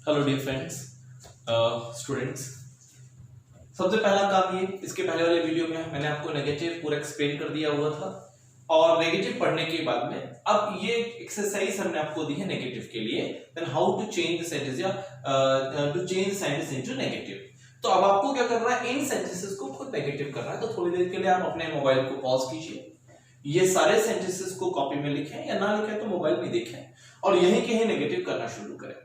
Hello dear friends, students. सबसे पहला काम ये, इसके पहले वाले वीडियो में मैंने आपको नेगेटिव पूरा एक्सप्लेन कर दिया हुआ था और नेगेटिव पढ़ने के बाद में अब ये एक्सरसाइज हमने आपको दी है नेगेटिव के लिए, then how to change the sentence या to change sentence into negative. तो अब आपको क्या करना है, इन सेंटेंसेस को खुद नेगेटिव करना है। तो थोड़ी देर के लिए आप अपने मोबाइल को पॉज कीजिए, ये सारे सेंटेंसेस को कॉपी में लिखें या ना लिखें तो मोबाइल में देखें और यहीं कहीं नेगेटिव करना शुरू करें।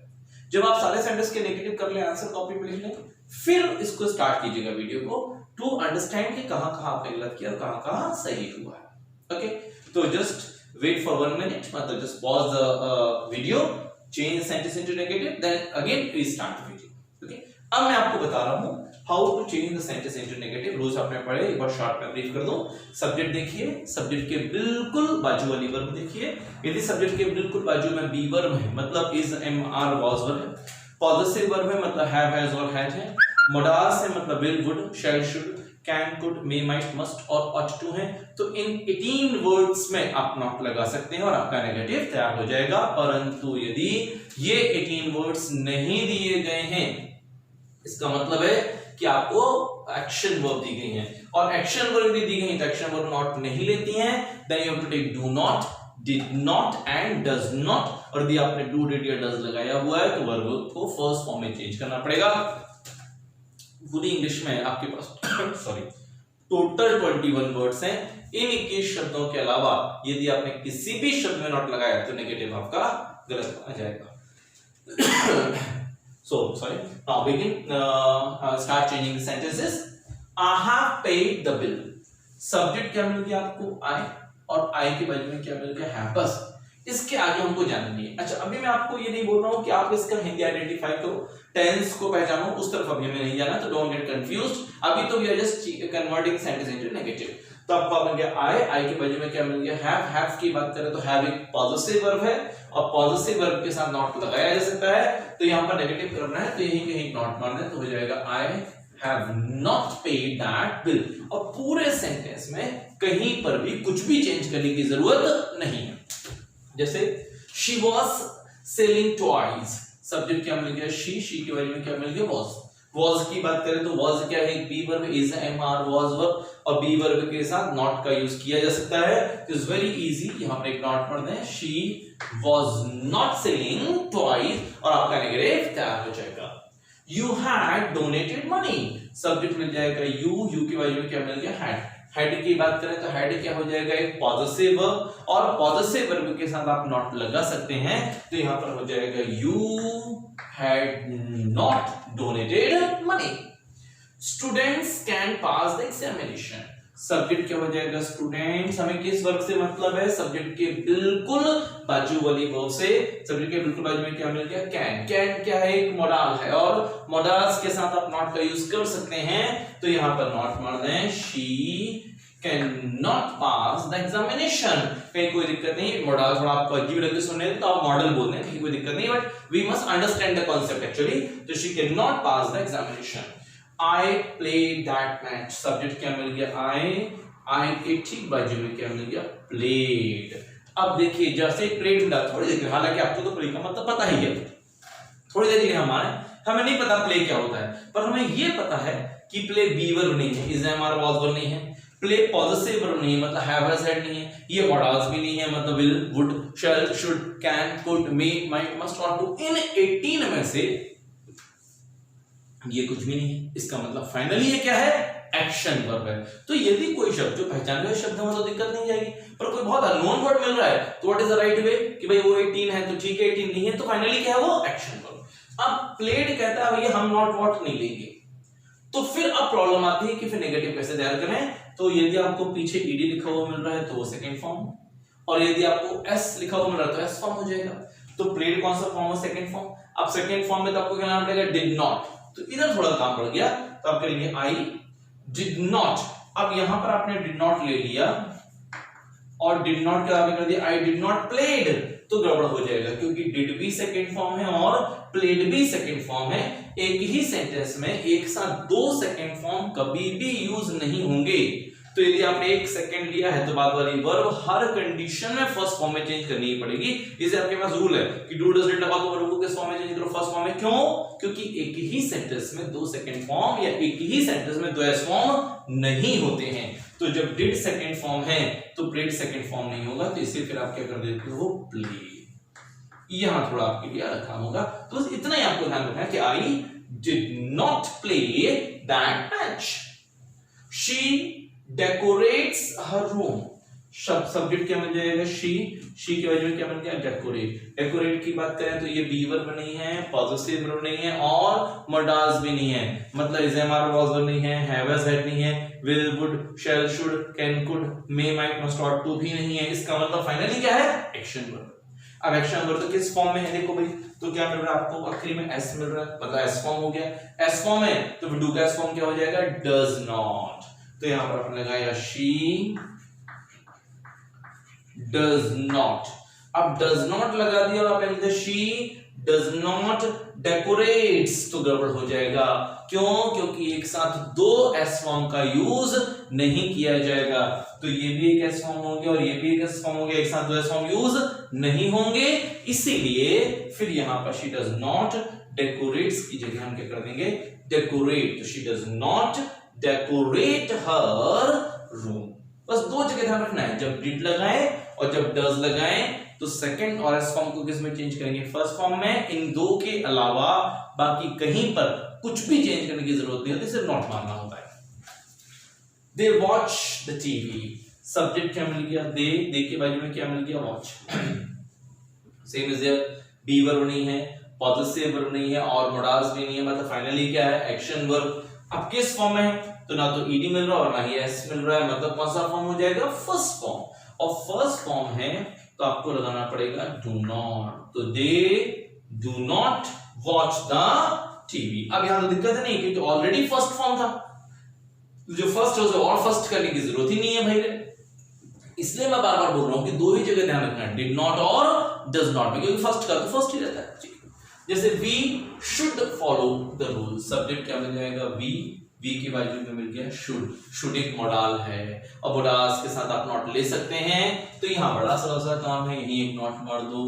जब आप सारे सेंटेंस के नेगेटिव कर ले, आंसर कॉपी में लिख लें, फिर इसको स्टार्ट कीजिएगा वीडियो को टू अंडरस्टैंड कि कहां कहां आपने गलत किया और कहां कहां सही हुआ है। ओके, तो जस्ट वेट फॉर 1 मिनट, मतलब just pause the video, change sentence into negative, then again restart the video. Okay, अब मैं आपको बता रहा हूं how to change the sentence into negative. Rules आपने पढ़े, एक बार शॉर्ट में ब्रीफ कर दूं। सब्जेक्ट देखिए, सब्जेक्ट के बिल्कुल बाजू वाली वर्ब देखिए। यदि सब्जेक्ट के बिल्कुल बाजू में बी वर्ब है, मतलब is, am, are, was verb है। पॉजेसिव वर्ब है, मतलब हैव, हैज और हैज है। मोडास है, मतलब will, would, shall, should, can, could, may, might, must और ऑट टू है। तो इन 18 वर्ड्स में आप नॉट लगा सकते हैं और आपका नेगेटिव तैयार हो जाएगा। परंतु यदि ये 18 वर्ड्स नहीं दिए गए हैं, इसका मतलब है कि आपको एक्शन वर्ब दी गई है और एक्शन वर्ब यदि दी गई है तो एक्शन वर्ब नॉट नहीं लेती हैं। Then you have to take do not, did not and does not. और यदि आपने डू, डिड या डज लगाया हुआ है तो वर्ब को फर्स्ट फॉर्म में चेंज करना पड़ेगा। पूरी इंग्लिश में आपके पास सॉरी टोटल 21 वर्ड्स हैं। इन 21 शब्दों के अलावा यदि आपने किसी भी शब्द में नॉट लगाया तो नेगेटिव आपका गलत आ जाएगा। So sorry. Now begin. Start changing the sentences. I have paid the bill. Subject क्या मिल गया आपको? I, और I के बाजू में क्या मिल गया? Have। बस इसके आगे हमको जानना नहीं है। अच्छा, अभी मैं आपको ये नहीं बोल रहा हूँ कि आप इसका हिंदी आइडेंटिफाई करो, टेंस को पहचानो, उस तरफ अभी हमें नहीं जाना, तो डोंट गेट कंफ्यूज्ड। अभी तो we are just converting sentence into negative. तो आपको मिल गया I के बाजू में क्या मिल गया? हैव की बात करें तो हैव एक पॉजेसिव वर्ब है और पॉजेसिव वर्ब के साथ नॉट लगाया जा सकता है। तो यहाँ पर नेगेटिव करना है तो यही कहीं नॉट मारना है, तो हो जाएगा I have not paid that bill। और पूरे सेंटेंस में कहीं पर भी कुछ भी चेंज करने की जरूरत नहीं है। जैसे she was selling toys, subject क्या मिल गया? she के बारे में क्या मिल गया? was की बात करें तो was क्या है? Be verb, is, am, are, was verb, और बी वर्ब के साथ नॉट का यूज किया जा सकता है। तो इट्स वेरी इजी, यहां पर एक नॉट पढ़ दें, she was not selling toys और आपका नेगेटिव तैयार हो जाएगा। You had donated money, subject मिल जाएगा you के बारे में क्या मिल गया? had की बात करें तो had क्या हो जाएगा? एक पॉजेसिव वर्ब, और पॉजेसिव वर्ब के साथ आप नॉट लगा सकते हैं। तो यहां पर हो जाएगा you had not donated money। Students can pass the examination, subject क्या हो जाएगा? स्टूडेंट्स। हमें किस वर्ब से मतलब है? सब्जेक्ट के बिल्कुल बाजू वाली वर्ब से। सब्जेक्ट के बिल्कुल बाजू में क्या मिल गया? कैन क्या है? एक मोडाल है और मोडाल्स के साथ आप नॉट का यूज कर सकते हैं। तो यहां पर नॉट मार दें, she cannot pass the examination। कहीं कोई दिक्कत नहीं, मॉडल थोड़ा आपको अजीब लगे सुनने तो आप मॉडल बोल दें, कहीं कोई दिक्कत नहीं, but we must understand the concept actually. तो she cannot pass the examination। I played that match, subject क्या मिल गया? I के ठीक बाजू में क्या मिल गया? played। अब देखिए जैसे played मिला, थोड़ी देर, हालांकि आपको तो play का मतलब पता ही है, थोड़ी देर के लिए हमें नहीं पता play क्या होता है, पर हमें ये पता है कि play बी वर्ब नहीं है, is, am, are, was verb नहीं है, प्ले पॉजेसिव वर्ब नहीं है, मतलब हैव, हैज, हैड नहीं है, ये मॉडल्स भी नहीं है, मतलब will, would, shall, should, can, could, may, might, must और डू। इन 18 में से ये कुछ भी नहीं है, इसका मतलब फाइनली ये क्या है? एक्शन वर्ब है। तो यदि कोई शब्द जो पहचाने हुए शब्द है तो दिक्कत नहीं जाएगी, पर कोई बहुत अननोन वर्ड मिल रहा है तो what is the right way कि भाई वो 18 है तो ठीक है, 18 नहीं है तो फाइनली क्या है? वो एक्शन वर्ब। अब प्लेड कहता है भैया हम नॉट वॉट नहीं लेंगे, तो फिर अब प्रॉब्लम आती है कि फिर नेगेटिव कैसे तैयार करें। तो यदि आपको पीछे ईडी लिखा हुआ मिल रहा है तो वो सेकंड फॉर्म, और यदि आपको एस लिखा हुआ मिल रहा है तो एस फॉर्म हो जाएगा। तो प्लेड कौन सा फॉर्म है? Second form. अब सेकंड फॉर्म में तो आपको क्या नाम पड़ेगा? Did not. तो इधर थोड़ा काम पड़ गया, तो आप करेंगे आई डिड नॉट। अब यहां पर आपने डिड नॉट ले लिया और डिड नॉट के आगे कर दिया आई डिड नॉट प्लेड, तो गड़बड़ हो जाएगा, क्योंकि डिड भी सेकंड फॉर्म है और प्लेड भी सेकंड फॉर्म है। एक ही सेंटेंस में एक साथ दो सेकंड फॉर्म कभी भी यूज नहीं होंगे। तो यदि आपने 1 सेकंड लिया है तो बाद वाली वर्ब हर कंडीशन में फर्स्ट फॉर्म में चेंज करनी ही पड़ेगी। इसे आपके पास रूल है कि डू डज डिड लगा तो वर्ब को किस फॉर्म में चेंज करो, फर्स्ट फॉर्म में। क्यों? क्योंकि एक ही सेंटेंस में 2 सेकंड फॉर्म या एक ही सेंटेंस में 2 एस फॉर्म नहीं होते हैं। तो जब डिड सेकंड फॉर्म है तो प्लेड सेकंड फॉर्म नहीं होगा, तो इसे फिर आप क्या कर देते हो, प्ले। यहां थोड़ा आपके लिए रखा होगा, तो इतना ही आपको ध्यान रखना है कि I did not play that match. She decorates her room. Subject क्या बन जाएगा, शी की वजह क्या बन गया, डेकोरेट। डेकोरेट की बात करें तो ये बी वर्ब नहीं है, पॉजिटिव वर्ब नहीं है और मोडास भी नहीं है, मतलब इज एम आर वाज नहीं है, हैव हैज हैड नहीं है, will would shall should can could may might must ought to भी नहीं है। इसका मतलब फाइनली क्या है, एक्शन वर्ब। अब एक्शन वर्ब तो किस फॉर्म में है, देखो भाई, तो क्या मिल रहा है आपको, आखिरी में एस मिल रहा है, मतलब एस फॉर्म हो गया। एस फॉर्म है तो डू का एस फॉर्म क्या हो जाएगा, डज नॉट। तो यहां पर आपने लगाया शी डज नॉट। अब डज नॉट लगा दिया और आपने लिखा शी डज नॉट डेकोरेट्स, तो गड़बड़ हो जाएगा। क्यों? क्योंकि एक साथ 2 एस फॉर्म का यूज नहीं किया जाएगा। तो ये भी एक एस फॉर्म हो गया और ये भी एक एस फॉर्म हो गया, एक साथ 2 एस फॉर्म यूज नहीं होंगे, इसीलिए फिर यहां पर शी डज नॉट डेकोरेट्स की जगह हम क्या कर देंगे, डेकोरेट। तो she does not decorate her room. बस 2 जगह ध्यान रखना है, जब डिड लगाए और जब डज लगाए तो सेकंड और एस फॉर्म को किस में चेंज करेंगे, फर्स्ट फॉर्म में। इन 2 के अलावा बाकी कहीं पर कुछ भी चेंज करने की जरूरत नहीं होती, सिर्फ नॉट मारना होता है। They watch the TV। Subject क्या मिल गया, दे के बाजू में क्या मिल गया, watch. Same is there, be verb नहीं है, पॉजिटिव वर्ब नहीं है और मोडास भी नहीं है, मतलब फाइनली क्या है, एक्शन वर्ब। अब किस फॉर्म में है, तो ना तो ईडी मिल रहा और ना ही एस मिल रहा है, मतलब कौन सा फॉर्म हो जाएगा, फर्स्ट फॉर्म। और फर्स्ट फॉर्म है तो आपको लगाना पड़ेगा डू नॉट। तो दे do not watch the TV. अब यहां तो दिक्कत है नहीं, क्योंकि ऑलरेडी फर्स्ट फॉर्म था, जो फर्स्ट है उसे और फर्स्ट करने की जरूरत ही नहीं है भाई। इसलिए मैं बार बार बोल रहा हूं कि 2 ही जगह ध्यान रखना है, डिड नॉट और डज नॉट में, क्योंकि फर्स्ट का तो फर्स्ट ही रहता है। जैसे we should follow the rule, subject क्या बन जाएगा, वी की बाजू में मिल गया शुड एक मॉडल है और मोडास के साथ आप नॉट ले सकते हैं, तो यहां बड़ा सा काम है, यही एक नॉट मार दो,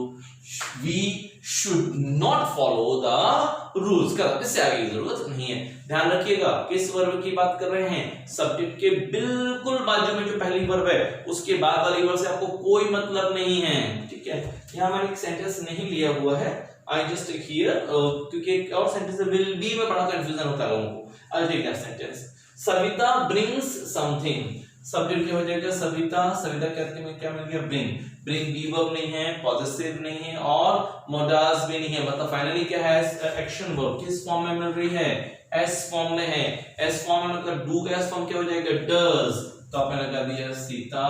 we should not follow the rules का, इससे आगे की जरूरत नहीं है। ध्यान रखिएगा किस वर्ब की बात कर रहे हैं, सब्जेक्ट के बिल्कुल बाजू में जो पहली वर्ब है उसके बाद वाली वर्ब से आपको कोई मतलब नहीं है, ठीक है। यहां मैंने एक सेंटेंस नहीं लिया हुआ है, आई जस्ट हियर, क्योंकि एक और सेंटेंस विल बी में बड़ा कंफ्यूजन होता है लोगों को। I'll take that sentence. Savita brings something। Subject क्या हो जाएगा, सविता। सविता कहते में क्या मिल गया, bring। bring बी वर्ब नहीं है, पॉजिटिव नहीं है और मोडास भी नहीं है, मतलब फाइनली क्या है, एक्शन वर्ब। किस फॉर्म में मिल रही है, एस फॉर्म में है। एस फॉर्म में मतलब डू का एस फॉर्म क्या हो जाएगा, डज। तो आपने लगा दिया सीता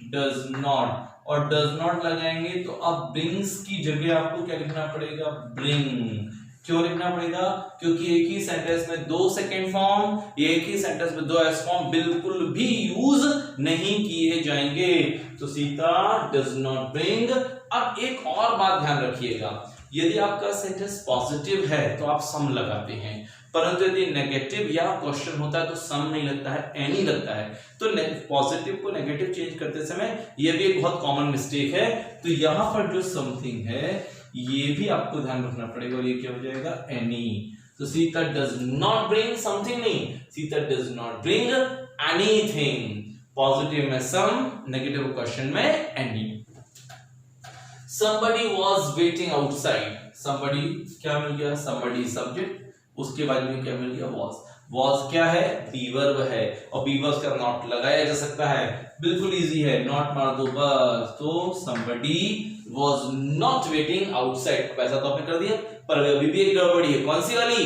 डज नॉट, और डज नॉट लगाएंगे तो अब ब्रिंग्स की जगह आपको क्या लिखना पड़ेगा, ब्रिंग। क्यों लिखना पड़ेगा, क्योंकि एक ही सेंटेंस में 2 सेकंड फॉर्म, एक ही सेंटेंस में 2 एस फॉर्म बिल्कुल भी यूज नहीं किए जाएंगे। तो सीता डज नॉट ब्रिंग। अब एक और बात ध्यान रखिएगा, यदि आपका सेंटेंस पॉजिटिव है तो आप सम लगाते हैं, परंतु यदि नेगेटिव या क्वेश्चन होता है तो सम नहीं लगता है, एनी लगता है। तो पॉजिटिव को नेगेटिव चेंज करते समय यह भी एक बहुत कॉमन मिस्टेक है। तो यहां पर जो समथिंग है ये भी आपको ध्यान रखना पड़ेगा, और ये क्या हो जाएगा, एनी। तो Sita does not bring something नहीं, Sita does not bring anything. Positive में सम, नेगेटिव क्वेश्चन में any. somebody was waiting outside। somebody क्या मिल गया, somebody सब्जेक्ट, उसके बाद में क्या मिल गया, was। was क्या है, बी वर्ब है और बी वर्ब का नॉट लगाया जा सकता है, बिल्कुल इजी है, नॉट मार दो बस। तो somebody was not waiting outside, वैसा तो आपने कर दिया, पर अभी भी एक गड़बड़ी है, कौन सी वाली,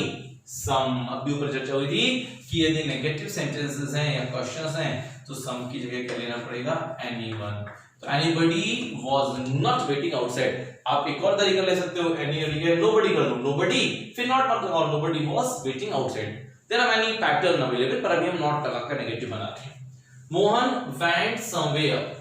सम। अभी ऊपर चर्चा हुई थी कि यदि नेगेटिव सेंटेंसेस हैं या क्वेश्चंस हैं तो सम की जगह क्या लेना पड़ेगा, एनीवन। तो anybody was not waiting outside. आप एक और तरीका ले सकते हो, एनी नोबडी कर लो, नोबडी फिर नॉट मत लगाओ, nobody was waiting outside. There are many pattern available, पर अभी हम नॉट लगाकर नेगेटिव बना रहे हैं। मोहन वेंट समवेयर,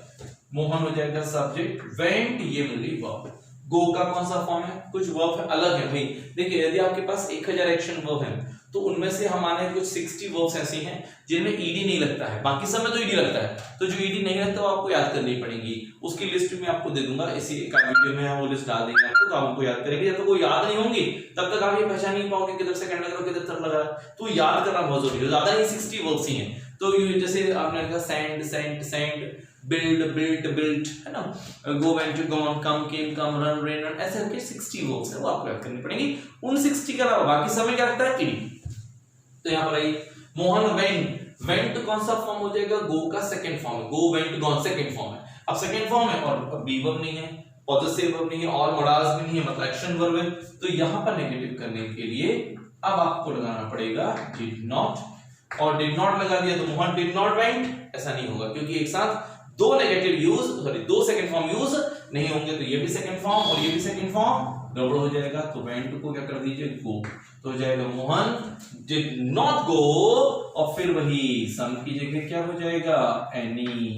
मोहन हो जाएगा सब्जेक्ट, वेंट ये मिल गई वर्ब। गो का कौन सा फॉर्म है, कुछ वर्ब अलग है भाई। देखिए यदि आपके पास 1000 एक्शन वर्ब है तो उनमें से हमारे कुछ 60 वर्ब्स ऐसी हैं जिनमें ईडी नहीं लगता है, बाकी सब में तो ईडी लगता है। तो जो ईडी नहीं लगता वो आपको याद करनी पड़ेगी, उसकी लिस्ट में आपको दे दूंगा, इसी एक वीडियो में हम वो लिस्ट डाल देंगे आपको, तो आप उनको याद करेंगे। जब तक वो याद नहीं होंगी तब तक आप ये पहचान नहीं पाओगे किधर सेकंड लगा किधर थर्ड लगा, तो याद करना बहुत जरूरी है। ज्यादा नहीं 60 वर्ब्स ही हैं। तो जैसे आपने लिखा send sent send, build built built, है ना, go went gone, come came come, run ran run, ऐसे करके 60 वर्ब्स है वो आपको याद करनी पड़ेंगी। उन 60 के अलावा बाकी सब में क्या लगता है, ईडी। तो यहाँ पर आई मोहन वेंट, वेंट कौन सा फॉर्म हो जाएगा, गो का सेकंड फॉर्म है, गो वेंट गॉन सेकंड फॉर्म है। अब सेकंड फॉर्म है और बी वर्ब नहीं है, पॉसेसिव वर्ब नहीं है और मडास भी नहीं है, मतलब एक्शन वर्ब है। तो यहाँ पर नेगेटिव करने के लिए अब आपको लगाना पड़ेगा डिड नॉट, और डिड नॉट लगा दिया तो मोहन डिड नॉट वेंट, ऐसा नहीं होगा क्योंकि एक साथ दो नेगेटिव यूज, सॉरी दो सेकंड फॉर्म यूज नहीं होंगे, तो ये भी सेकंड फॉर्म और ये भी सेकंड फॉर्म गड़बड़ हो जाएगा। तो वेंट को क्या कर दीजिए, गो, तो हो जाएगा मोहन डिड नॉट गो, और फिर वही सम की जगह क्या हो जाएगा, एनी।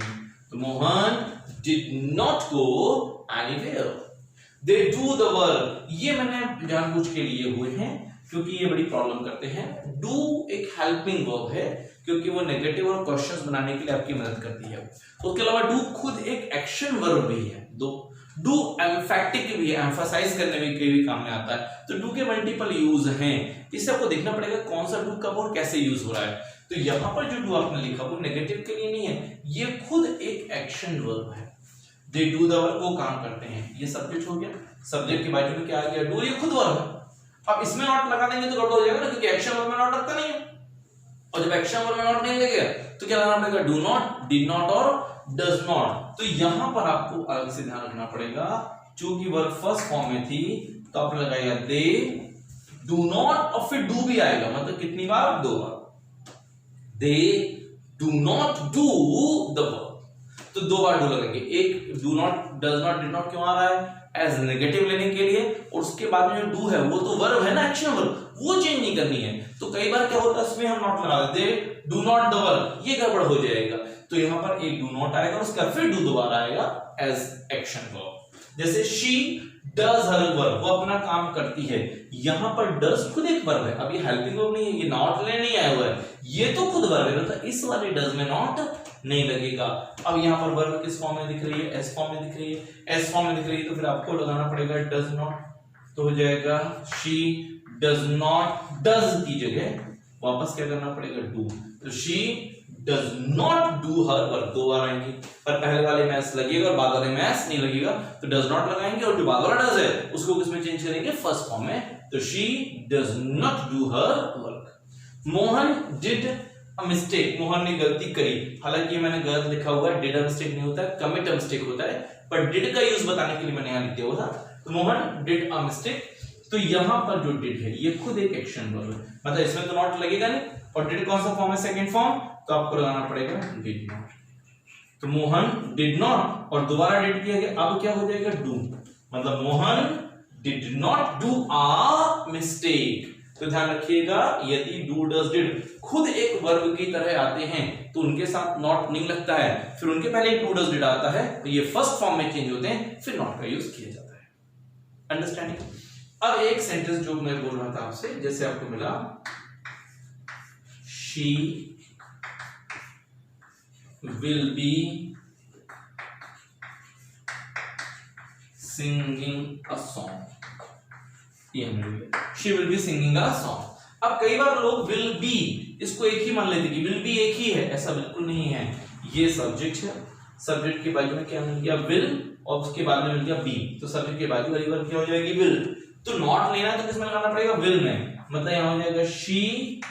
तो Mohan did not go anywhere. They do the work, ये मैंने जानबूझ के लिए हुए हैं क्योंकि ये बड़ी प्रॉब्लम करते हैं। डू एक हेल्पिंग वर्ब है क्योंकि वो नेगेटिव और क्वेश्चंस बनाने के लिए आपकी मदद करती है। उसके अलावा डू खुद एक एक्शन वर्ब भी है, डू एम्फैटिक भी है, एम्फसाइज करने में के भी काम में आता है। तो डू के मल्टीपल यूज हैं, इससे आपको देखना पड़ेगा कौन सा डू कब और कैसे यूज हो रहा है। तो यहाँ पर जो डू आपने लिखा वो नेगेटिव के लिए नहीं है, ये खुद एक एक्शन वर्ब है। दे डू द वर्क, वो काम करते हैं। ये सब्जेक्ट हो गया, सब्जेक्ट के बाजू में क्या आ गया, डू, ये खुद वर्ब है। अब इसमें नॉट लगा देंगे तो गड़बड़ हो जाएगा ना, क्योंकि एक्शन वर्ब में नॉट लगता नहीं है, और जब एक्शन वर्ब में नॉट नहीं लगेगा तो क्या लगाना पड़ेगा, डू नॉट, डिड नॉट और डज नॉट। तो यहां पर आपको अलग से ध्यान रखना पड़ेगा, चूंकि वर्ब फर्स्ट फॉर्म में थी तो आपने लगाया दे डू नॉट, और फिर डू भी आएगा, मतलब कितनी बार, 2 बार। They do not do the work, तो 2 बार डू लगेंगे। एक do not, does not, did not क्यों आ रहा है, एज नेगेटिव लेने के लिए, और उसके बाद में जो डू है वो तो वर्ब है ना, एक्शन वर्ब, वो चेंज नहीं करनी है। तो कई बार क्या होता है उसमें हम नॉट लगा देते, डू नॉट द वर्क, ये गड़बड़ हो जाएगा। तो यहां पर एक डू नॉट आएगा, उसका फिर डू दोबारा आएगा एज एक्शन वर्ब। जैसे शी डज हर वर्क, वो अपना काम करती है, यहां पर डज खुद एक वर्ब है, अब ये हेल्पिंग वर्ब नहीं है, ये नॉट लेने नहीं आया हुआ है, ये तो खुद वर्ब है, तो इस वाले डज में नॉट नहीं लगेगा। अब यहाँ पर वर्ब किस फॉर्म में दिख रही है, एस फॉर्म में दिख रही है, एस फॉर्म में दिख रही है, तो फिर आपको लगाना पड़ेगा डज नॉट, तो हो जाएगा शी डज नॉट, डज की जगह वापस क्या करना पड़ेगा, डू। तो she does not do her work, 2 बार आएंगी, पर पहले वाले में एस लगेगा और बाद वाले में एस नहीं लगेगा, तो डज नॉट लगाएंगे, और जो बाद वाला डज है उसको किसमें चेंज करेंगे, फर्स्ट फॉर्म में। तो she does not do her work. Mohan did a mistake, Mohan ने गलती करी, हालांकि मैंने गलत लिखा हुआ है, डिड अ मिस्टेक नहीं होता है, कमिट अ मिस्टेक होता है, पर डिड का यूज बताने के लिए मैंने यहां लिख दिया हुआ था। तो मोहन डिड अ मिस्टेक, तो यहां पर जो डिड है ये खुद एक एक्शन वर्ब है, मतलब इसमें तो नॉट लगेगा नहीं, और डिड कौन सा फॉर्म है, सेकंड फॉर्म, तो आपको लगाना पड़ेगा डिड नॉट। तो मोहन डिड नॉट, और दोबारा डिड किया गया, अब क्या हो जाएगा, डू, मतलब Mohan did not do a mistake. तो ध्यान रखिएगा, यदि डू डज डिड खुद एक वर्ब की तरह आते हैं तो उनके साथ नॉट नहीं लगता है, फिर उनके पहले डू डज डिड आता है, तो ये फर्स्ट फॉर्म में चेंज होते हैं, फिर नॉट का यूज किया जाता है। अंडरस्टैंडिंग। अब एक सेंटेंस जो मैं बोल रहा था आपसे, जैसे आपको मिला, she will be singing a song, she will be singing a song. अब कई बार लोग विल बी इसको एक ही मान लेते कि विल बी एक ही है, ऐसा बिल्कुल नहीं है। ये सब्जेक्ट है, सब्जेक्ट के बाजू में क्या मिल गया, विल, और उसके बाद में मिल गया बी, तो सब्जेक्ट के बाजू वाली वर्ब क्या हो जाएगी, विल। तो नॉट लेना तो किसमें लगाना पड़ेगा, विल में, मतलब यहां हो जाएगा she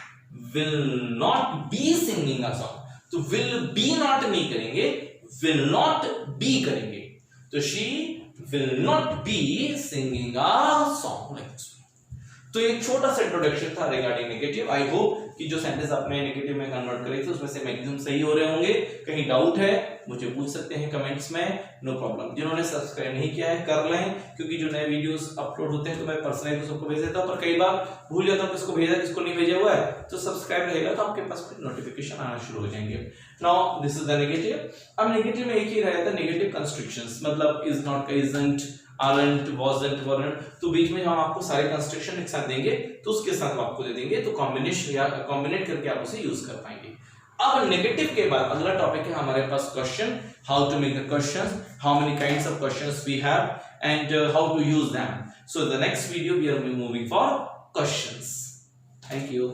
will not be singing a song. तो विल बी नॉट नहीं करेंगे, विल नॉट बी करेंगे, तो she will not be singing a song like this। तो एक छोटा सा इंट्रोडक्शन था रिगार्डिंग नेगेटिव। आई होप कि जो सेंटेंस आपने नेगेटिव में कन्वर्ट करे थे उसमें से मैक्सिमम सही हो रहे होंगे। कहीं डाउट है मुझे पूछ सकते हैं कमेंट्स में, नो प्रॉब्लम। जिन्होंने सब्सक्राइब नहीं किया है कर लें, क्योंकि जो नए वीडियोस अपलोड होते हैं तो मैं पर्सनली सबको भेज देता हूं, पर कई बार भूल जाता हूं किसको भेजा किसको नहीं भेजा हुआ है। तो सब्सक्राइब रहेगा तो आपके पास फिर नोटिफिकेशन आना शुरू हो जाएंगे। Now this is the negative. अब नेगेटिव में एक ही रहेगा नेगेटिव कंस्ट्रक्शंस, मतलब इज नॉट का इजंट, aren't, wasn't, weren't, तो बीच में हम आपको सारे कंस्ट्रक्शन एक साथ देंगे तो उसके साथ हम आपको दे देंगे, तो कॉम्बिनेशन या कॉम्बिनेट करके आप उसे यूज कर पाएंगे। अब नेगेटिव के बाद अगला टॉपिक है हमारे पास question, how to make the questions, how many kinds of questions we have and how to use them. So the next video we are moving for questions. Thank you.